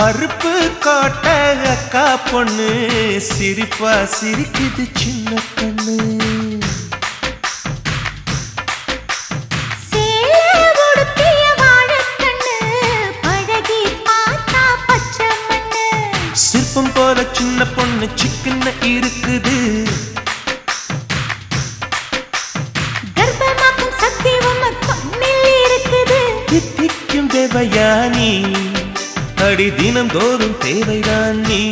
அறுப்பு காட்ட அக்கா பொண்ணு சிரிப்பா சிரிக்குது சின்ன கண்ணு. சிற்பம் போல சின்ன பொண்ணு சிக்கன இருக்குது. கர்ப்பமாக்கும் சக்தி உம்ம கண்ணில் இருக்குது. தித்திக்கும் தேவயானி அடி தினம் தோறும் தேவைதான் நீ.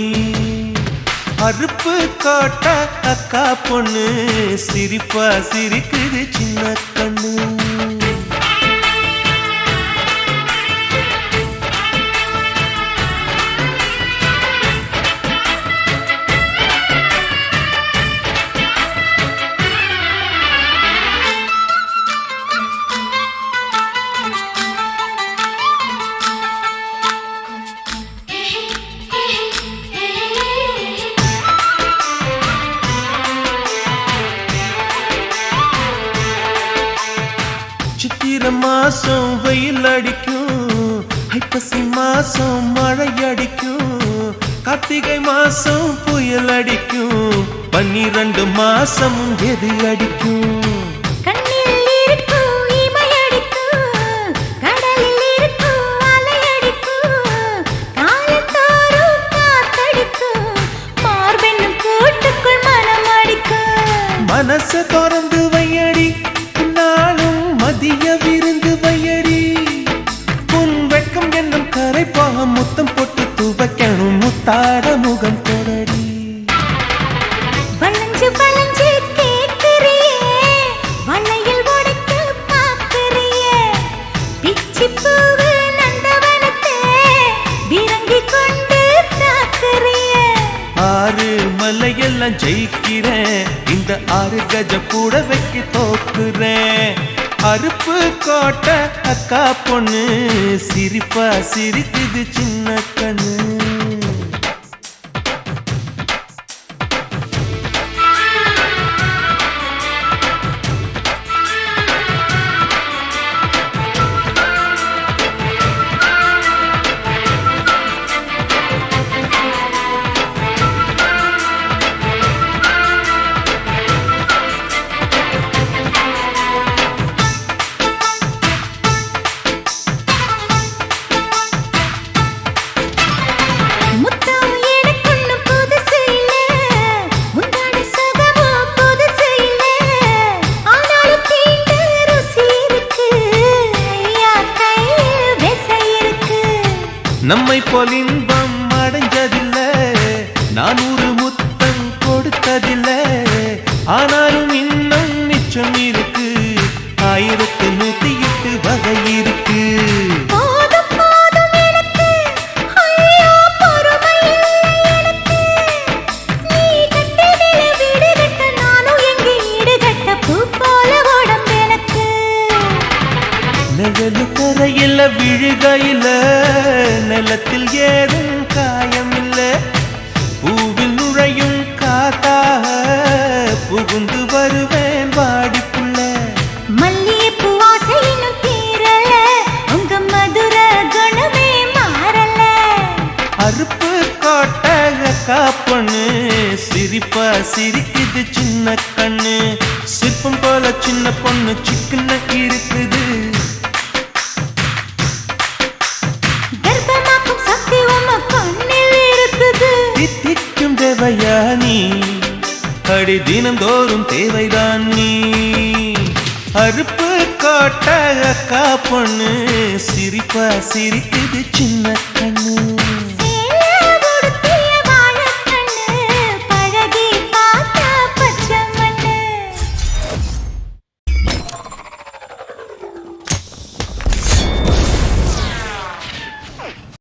அறுப்பு காட்ட அக்கா பொண்ணு சிரிப்பா சிரிக்குது சின்ன கண்ணு. சித்திரை மாசம் வெயில் அடிக்கும், ஐப்பசி மாசம் மழை அடிக்கும், கார்த்திகை மாசம் புயல் அடிக்கும், 12 மாசம் எது அடிக்கும்? மனச திறந்து வையடி நாளும் மதிய விருந்து வையடி. உன் வெட்கம் என்னும் கரைப்பாக முத்தம் போட்டு துவைக்கணும் முத்தாட முகம் தொடடி. வளைஞ்சு வளைஞ்சு கேட்கிறியே, வளையல் உடைக்க பார்க்கிறியே, பிச்சி பூவு நந்தவனத்தே விரங்கி கொண்டு தாக்குறியே. 6 மலையெல்லாம் ஜெயிக்கிறேன், இந்த 6 கஜ கூட வைக்க தோக்குறேன். அறுப்பு காட்ட அக்கா பொண்ணு சிரிப்பா சிரிக்குது சின்ன கண்ணு. நம்மை போல் இன்பம் அடைஞ்சதில்லை, 400 முத்தம் கொடுத்ததில்லை, ஆனாலும் இன்னும் மிச்சம் இருக்கு, 1108 வகை இருக்கு. நிழலு கரையில விழுகையில நிலத்தில் ஏதும் காயம் இல்ல, பூவில் நுழையும் காத்தாக புகுந்து வருவேன் வாடிப்புள்ள. மல்லிகைப்பூ வாசை இன்னும் தீரல, உங்க மதுர குணமே மாறல. அறுப்பு காட்ட அக்கா பொண்ணு சிரிப்பா சிரிக்குது சின்ன கண்ணு. சிற்பம் போல சின்ன பொண்ணு சிக்கன இருக்குது. தித்திக்கும் தேவயானி அடி தினம் தோறும் தேவைதான் நீ. அறுப்பு காட்ட அக்கா பொண்ணு சிரிப்பா சிரிக்குது சின்ன கண்ணு.